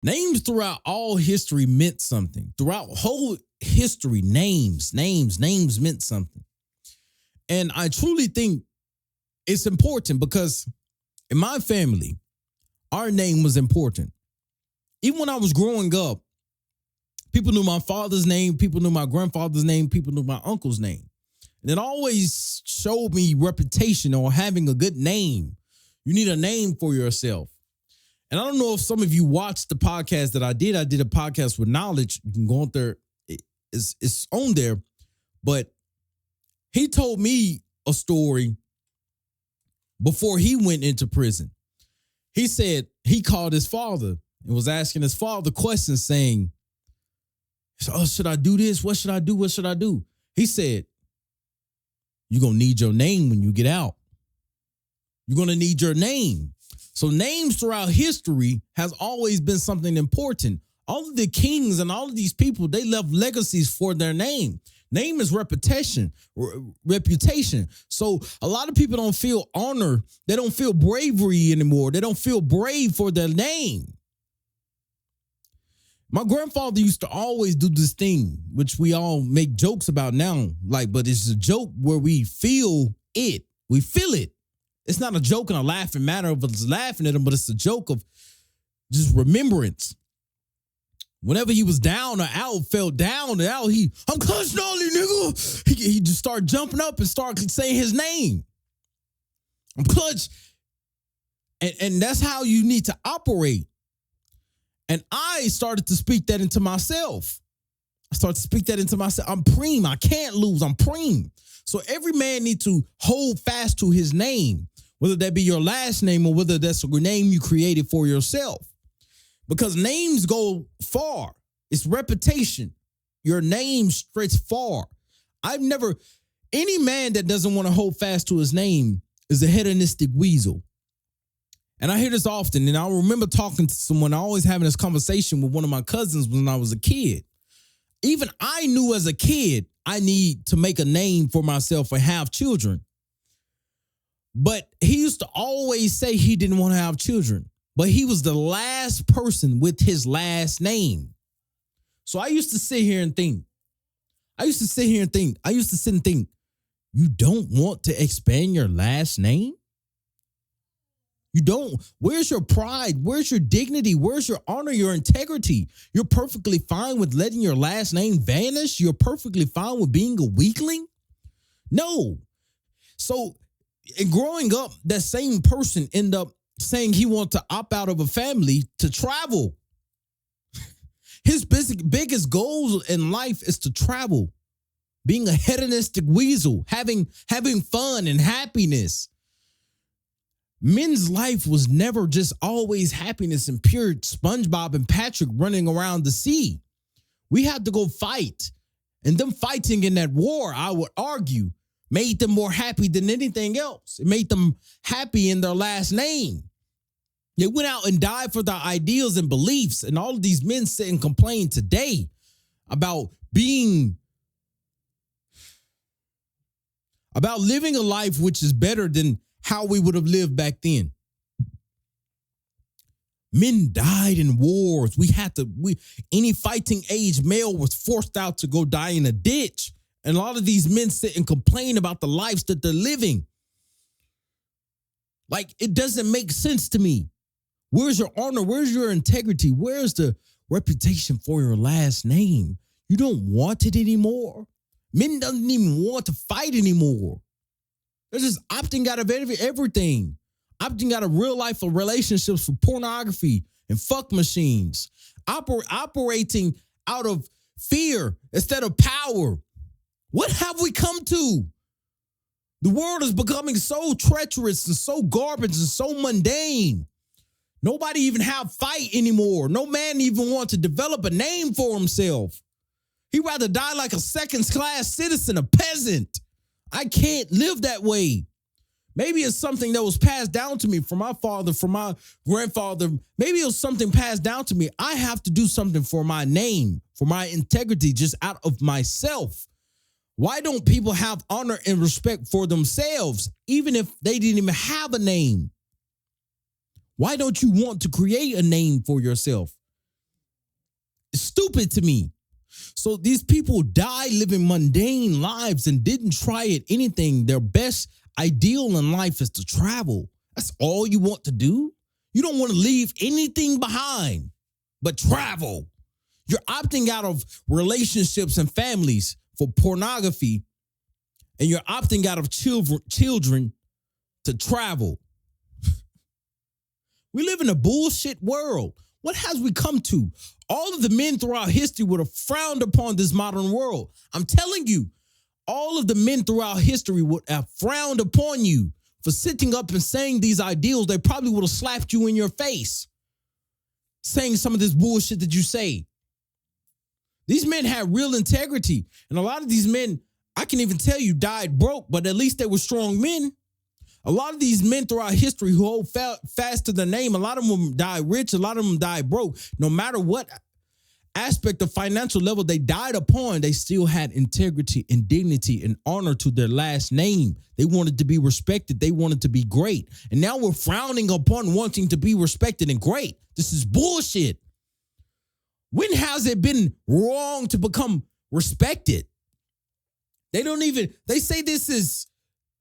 Names throughout all history meant something. Throughout whole history, names meant something. And I truly think it's important because in my family, our name was important. Even when I was growing up, people knew my father's name, people knew my grandfather's name, people knew my uncle's name. And it always showed me reputation or having a good name. You need a name for yourself. And I don't know if some of you watched the podcast that I did. I did a podcast with Knowledge. You can go out there. It's on there. But he told me a story before he went into prison. He said he called his father and was asking his father questions saying, oh, should I do this? What should I do? What should I do? He said, you're going to need your name when you get out. You're going to need your name. So names throughout history has always been something important. All of the kings and all of these people, they left legacies for their name. Name is reputation. So a lot of people don't feel honor. They don't feel bravery anymore. They don't feel brave for their name. My grandfather used to always do this thing, which we all make jokes about now. But it's a joke where we feel it. We feel it. It's not a joke in a laughing manner of us laughing at him, but it's a joke of just remembrance. Whenever he was down or out, felt down or out, I'm clutching on you, nigga. He just started jumping up and started saying his name. I'm clutch. And that's how you need to operate. And I started to speak that into myself. I'm Preme. I can't lose. I'm Preme. So every man needs to hold fast to his name, whether that be your last name or whether that's a name you created for yourself. Because names go far. It's reputation. Your name stretches far. Any man that doesn't want to hold fast to his name is a hedonistic weasel. And I hear this often, and I remember talking to someone, always having this conversation with one of my cousins when I was a kid. Even I knew as a kid, I need to make a name for myself and have children. But he used to always say he didn't want to have children, but he was the last person with his last name. So I used to sit and think, you don't want to expand your last name? You don't. Where's your pride? Where's your dignity? Where's your honor, your integrity? You're perfectly fine with letting your last name vanish? You're perfectly fine with being a weakling? No. So in growing up, that same person ended up saying he wanted to opt out of a family to travel. His biggest goal in life is to travel, being a hedonistic weasel, having fun and happiness. Men's life was never just always happiness and pure SpongeBob and Patrick running around the sea. We had to go fight. And them fighting in that war, I would argue, made them more happy than anything else. It made them happy in their last name. They went out and died for their ideals and beliefs. And all of these men sit and complain today about living a life which is better than how we would have lived back then. Men died in wars. Any fighting age male was forced out to go die in a ditch. And a lot of these men sit and complain about the lives that they're living. It doesn't make sense to me. Where's your honor? Where's your integrity? Where's the reputation for your last name? You don't want it anymore. Men doesn't even want to fight anymore. They're just opting out of everything. Opting out of real life relationships for pornography and fuck machines. Operating out of fear instead of power. What have we come to? The world is becoming so treacherous and so garbage and so mundane. Nobody even have fight anymore. No man even wants to develop a name for himself. He'd rather die like a second-class citizen, a peasant. I can't live that way. Maybe it's something that was passed down to me from my father, from my grandfather. Maybe it was something passed down to me. I have to do something for my name, for my integrity, just out of myself. Why don't people have honor and respect for themselves, even if they didn't even have a name? Why don't you want to create a name for yourself? stupid to me. So these people die living mundane lives and didn't try at anything. Their best ideal in life is to travel. That's all you want to do. You don't want to leave anything behind but travel. You're opting out of relationships and families for pornography, and you're opting out of children to travel. We live in a bullshit world. What has we come to? All of the men throughout history would have frowned upon this modern world. I'm telling you, all of the men throughout history would have frowned upon you for sitting up and saying these ideals. They probably would have slapped you in your face, saying some of this bullshit that you say. These men had real integrity. And a lot of these men, I can even tell you, died broke, but at least they were strong men. A lot of these men throughout history who hold fast to their name, a lot of them died rich, a lot of them died broke. No matter what aspect of financial level they died upon, they still had integrity and dignity and honor to their last name. They wanted to be respected. They wanted to be great. And now we're frowning upon wanting to be respected and great. This is bullshit. When has it been wrong to become respected? They say this is,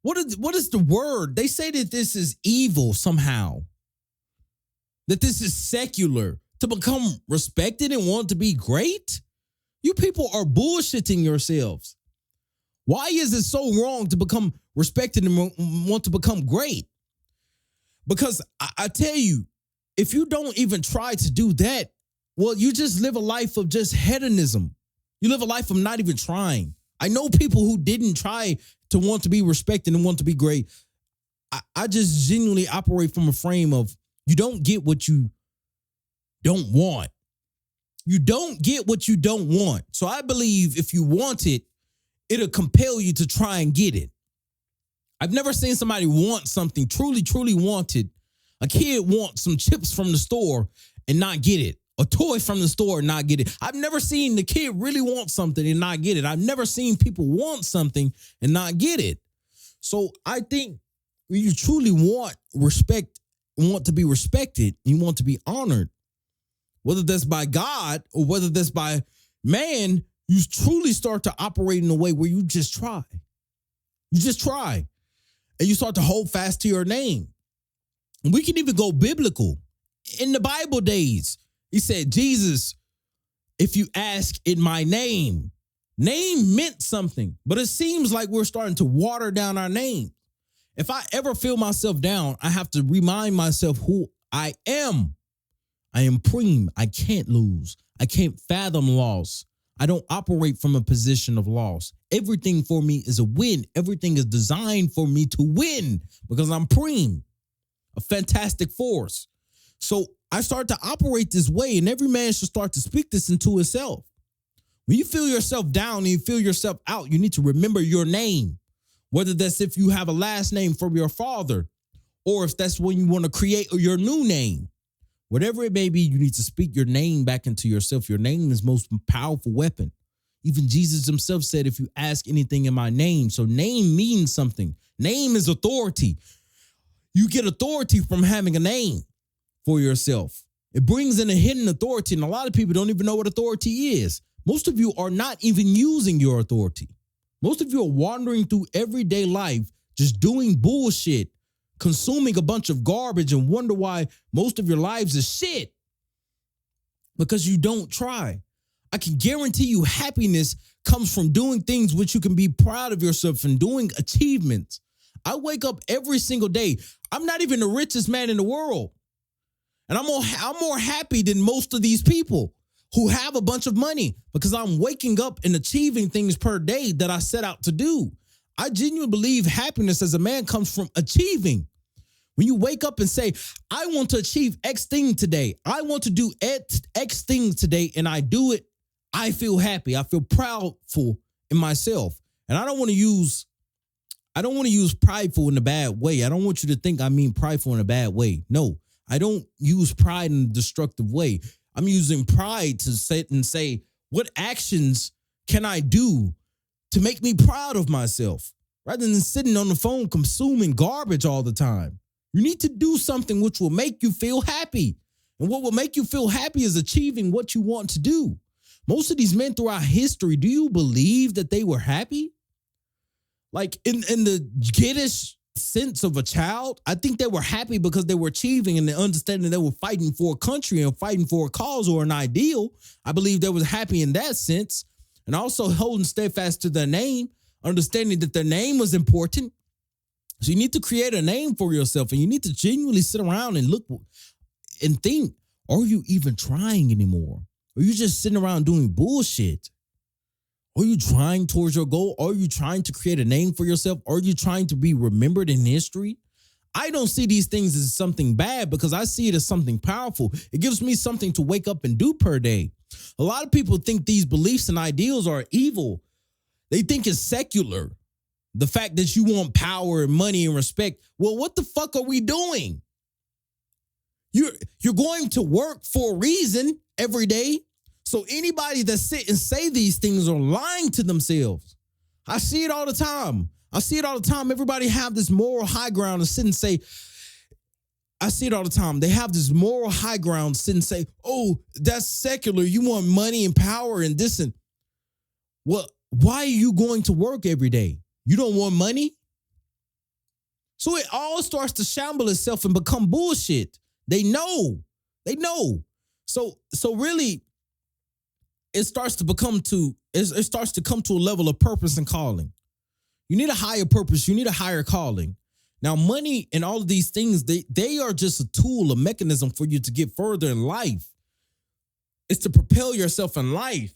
what is the word? They say that this is evil somehow. That this is secular. To become respected and want to be great? You people are bullshitting yourselves. Why is it so wrong to become respected and want to become great? Because I tell you, if you don't even try to do that, well, you just live a life of just hedonism. You live a life of not even trying. I know people who didn't try to want to be respected and want to be great. I just genuinely operate from a frame of you don't get what you don't want. You don't get what you don't want. So I believe if you want it, it'll compel you to try and get it. I've never seen somebody want something, truly, truly wanted. A kid wants some chips from the store and not get it. A toy from the store and not get it. I've never seen the kid really want something and not get it. I've never seen people want something and not get it. So I think when you truly want respect, want to be respected, you want to be honored, whether that's by God or whether that's by man, you truly start to operate in a way where you just try. You just try. And you start to hold fast to your name. And we can even go biblical. In the Bible days, he said, Jesus, if you ask in my name, name meant something, but it seems like we're starting to water down our name. If I ever feel myself down, I have to remind myself who I am. I am Preme. I can't lose. I can't fathom loss. I don't operate from a position of loss. Everything for me is a win. Everything is designed for me to win because I'm Preme, a fantastic force. So I start to operate this way, and every man should start to speak this into himself. When you feel yourself down and you feel yourself out, you need to remember your name, whether that's if you have a last name from your father or if that's when you want to create your new name. Whatever it may be, you need to speak your name back into yourself. Your name is the most powerful weapon. Even Jesus himself said, if you ask anything in my name, so name means something. Name is authority. You get authority from having a name for yourself. It brings in a hidden authority, and a lot of people don't even know what authority is. Most of you are not even using your authority. Most of you are wandering through everyday life, just doing bullshit, consuming a bunch of garbage, and wonder why most of your lives is shit. Because you don't try. I can guarantee you happiness comes from doing things which you can be proud of yourself and doing achievements. I wake up every single day. I'm not even the richest man in the world. And I'm more happy than most of these people who have a bunch of money because I'm waking up and achieving things per day that I set out to do. I genuinely believe happiness as a man comes from achieving. When you wake up and say, I want to achieve X thing today. I want to do X things today, and I do it. I feel happy. I feel proudful in myself. And I don't want to use prideful in a bad way. I don't want you to think I mean prideful in a bad way. No. I don't use pride in a destructive way. I'm using pride to sit and say, what actions can I do to make me proud of myself? Rather than sitting on the phone consuming garbage all the time. You need to do something which will make you feel happy. And what will make you feel happy is achieving what you want to do. Most of these men throughout history, do you believe that they were happy? Like in the kiddish sense of a child, I think they were happy because they were achieving and they understanding they were fighting for a country and fighting for a cause or an ideal. I believe they was happy in that sense. And also holding steadfast to their name, understanding that their name was important. So you need to create a name for yourself, and you need to genuinely sit around and look and think, are you even trying anymore? Are you just sitting around doing bullshit? Are you trying towards your goal? Are you trying to create a name for yourself? Are you trying to be remembered in history? I don't see these things as something bad because I see it as something powerful. It gives me something to wake up and do per day. A lot of people think these beliefs and ideals are evil. They think it's secular. The fact that you want power and money and respect. Well, what the fuck are we doing? You're going to work for a reason every day. So anybody that sit and say these things are lying to themselves. I see it all the time. Everybody have this moral high ground and sit and say, I see it all the time. They have this moral high ground, sit and say, oh, that's secular. You want money and power and this and well, why are you going to work every day? You don't want money? So it all starts to shamble itself and become bullshit. They know. So really, it starts to come to a level of purpose and calling. You need a higher purpose. You need a higher calling. Now, money and all of these things, they are just a tool, a mechanism for you to get further in life. It's to propel yourself in life.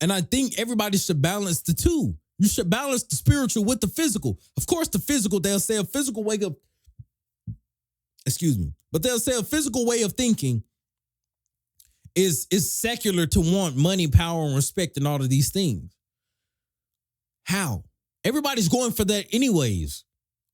And I think everybody should balance the two. You should balance the spiritual with the physical. Of course, the physical, they'll say a physical way of, but they'll say a physical way of thinking is secular to want money, power, and respect and all of these things. How? Everybody's going for that anyways,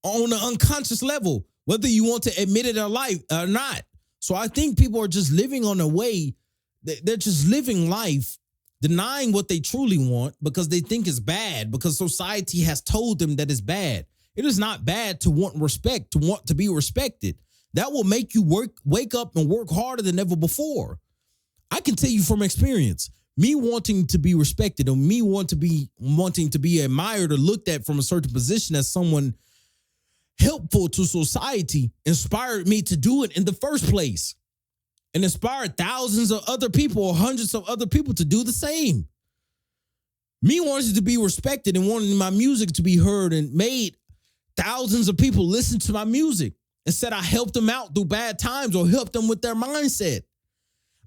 on an unconscious level, whether you want to admit it or not. So I think people are just living on a way, they're just living life, denying what they truly want because they think it's bad, because society has told them that it's bad. It is not bad to want respect, to want to be respected. That will make you wake up and work harder than ever before. I can tell you from experience, me wanting to be respected or me wanting to be admired or looked at from a certain position as someone helpful to society inspired me to do it in the first place and inspired thousands of other people or hundreds of other people to do the same. Me wanting to be respected and wanting my music to be heard and made thousands of people listen to my music and said I helped them out through bad times or helped them with their mindset.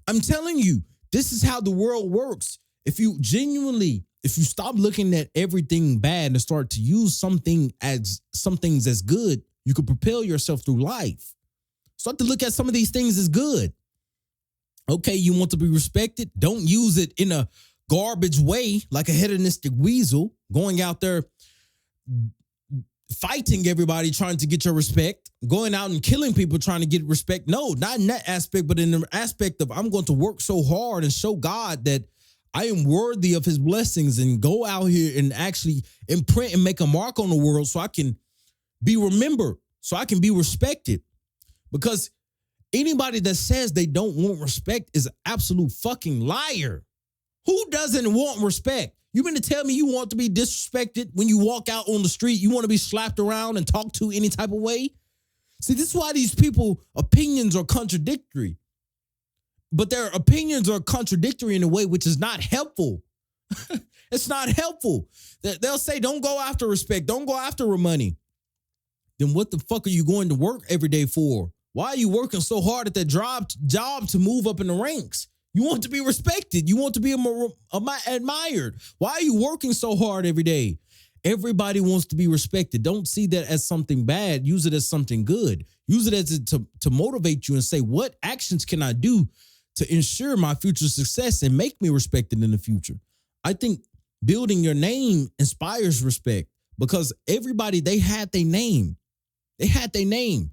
I'm telling you, this is how the world works. If you stop looking at everything bad and start to use some things as good, you can propel yourself through life. Start to look at some of these things as good. Okay, you want to be respected? Don't use it in a garbage way like a hedonistic weasel going out there fighting everybody trying to get your respect, going out and killing people trying to get respect. No, not in that aspect, but in the aspect of I'm going to work so hard and show God that I am worthy of his blessings and go out here and actually imprint and make a mark on the world so I can be remembered, so I can be respected. Because anybody that says they don't want respect is an absolute fucking liar. Who doesn't want respect? You mean to tell me you want to be disrespected when you walk out on the street? You want to be slapped around and talked to any type of way? See, this is why these people opinions are contradictory. But their opinions are contradictory in a way which is not helpful. It's not helpful. They'll say, don't go after respect. Don't go after money. Then what the fuck are you going to work every day for? Why are you working so hard at that job to move up in the ranks? You want to be respected. You want to be admired. Why are you working so hard every day? Everybody wants to be respected. Don't see that as something bad. Use it as something good. Use it as to motivate you and say, what actions can I do to ensure my future success and make me respected in the future? I think building your name inspires respect because everybody, they had their name. They had their name.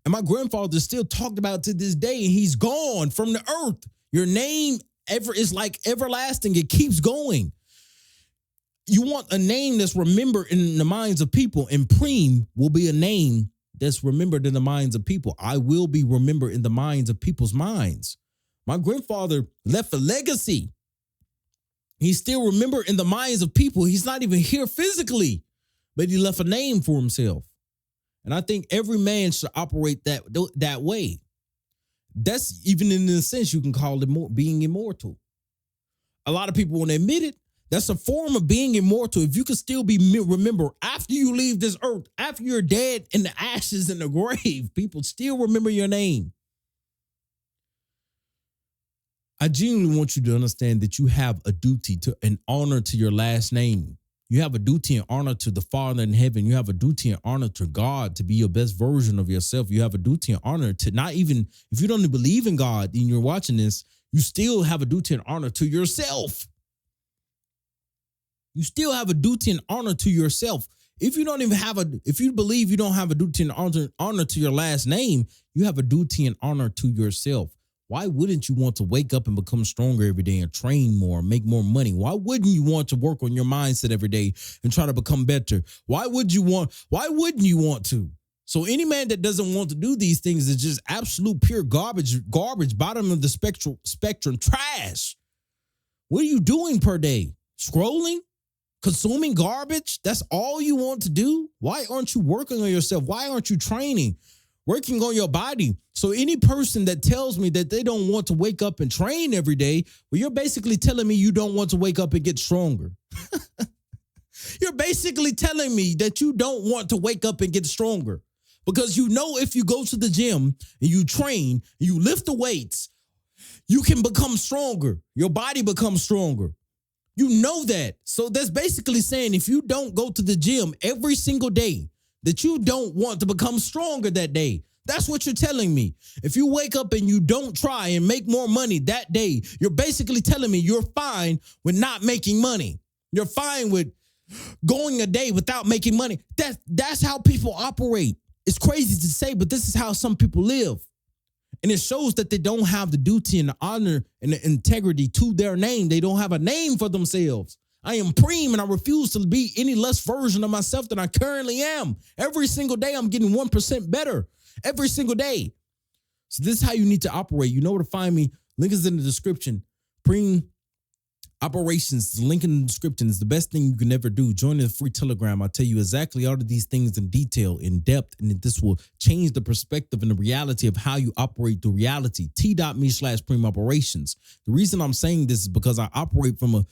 And my grandfather still talked about it to this day, and he's gone from the earth. Your name is like everlasting. It keeps going. You want a name that's remembered in the minds of people, and Preme will be a name that's remembered in the minds of people. I will be remembered in the minds of people's minds. My grandfather left a legacy. He's still remembered in the minds of people. He's not even here physically, but he left a name for himself. And I think every man should operate that way. That's even in a sense you can call it being immortal. A lot of people won't admit it. That's a form of being immortal. If you can still be remembered after you leave this earth, after you're dead in the ashes in the grave, people still remember your name. I genuinely want you to understand that you have a duty to an honor to your last name. You have a duty and honor to the Father in heaven. You have a duty and honor to God to be your best version of yourself. You have a duty and honor to not even, if you don't believe in God and you're watching this, you still have a duty and honor to yourself. You still have a duty and honor to yourself. If you don't even have if you believe you don't have a duty and honor to your last name, you have a duty and honor to yourself. Why wouldn't you want to wake up and become stronger every day and train more, make more money? Why wouldn't you want to work on your mindset every day and try to become better? Why wouldn't you want to? So any man that doesn't want to do these things is just absolute pure garbage, bottom of the spectrum, trash. What are you doing per day? Scrolling? Consuming garbage? That's all you want to do? Why aren't you working on yourself? Why aren't you training? Working on your body. So any person that tells me that they don't want to wake up and train every day, well, you're basically telling me you don't want to wake up and get stronger. You're basically telling me that you don't want to wake up and get stronger because you know if you go to the gym and you train, you lift the weights, you can become stronger. Your body becomes stronger. You know that. So that's basically saying if you don't go to the gym every single day, that you don't want to become stronger that day. That's what you're telling me. If you wake up and you don't try and make more money that day, you're basically telling me you're fine with not making money. You're fine with going a day without making money. That's how people operate. It's crazy to say, but this is how some people live. And it shows that they don't have the duty and the honor and the integrity to their name. They don't have a name for themselves. I am Preme and I refuse to be any less version of myself than I currently am. Every single day, I'm getting 1% better. Every single day. So this is how you need to operate. You know where to find me. Link is in the description. Preme Operations, the link in the description is the best thing you can ever do. Join the free Telegram. I'll tell you exactly all of these things in detail, in depth, and this will change the perspective and the reality of how you operate the reality. T.me/Preme Operations. The reason I'm saying this is because I operate from a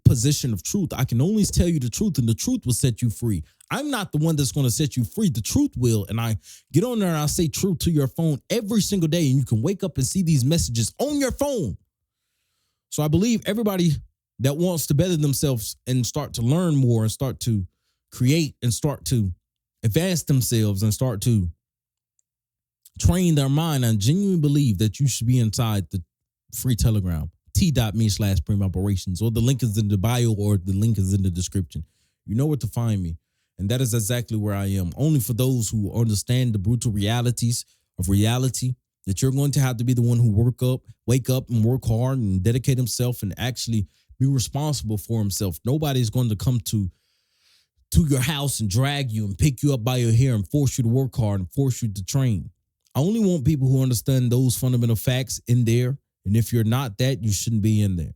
position of truth. I can only tell you the truth, and the truth will set you free. I'm not the one that's going to set you free. The truth will. And I get on there and I say truth to your phone every single day, and you can wake up and see these messages on your phone. So I believe everybody that wants to better themselves and start to learn more and start to create and start to advance themselves and start to train their mind, I genuinely believe that you should be inside the free Telegram, T.me/Preme Operations, or the link is in the bio or the link is in the description. You know where to find me. And that is exactly where I am. Only for those who understand the brutal realities of reality, that you're going to have to be the one who wake up and work hard and dedicate himself and actually be responsible for himself. Nobody's going to come to your house and drag you and pick you up by your hair and force you to work hard and force you to train. I only want people who understand those fundamental facts in there. And if you're not that, you shouldn't be in there.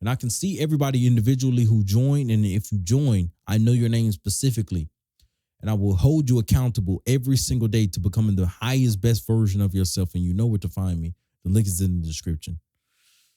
And I can see everybody individually who join. And if you join, I know your name specifically. And I will hold you accountable every single day to becoming the highest, best version of yourself. And you know where to find me. The link is in the description.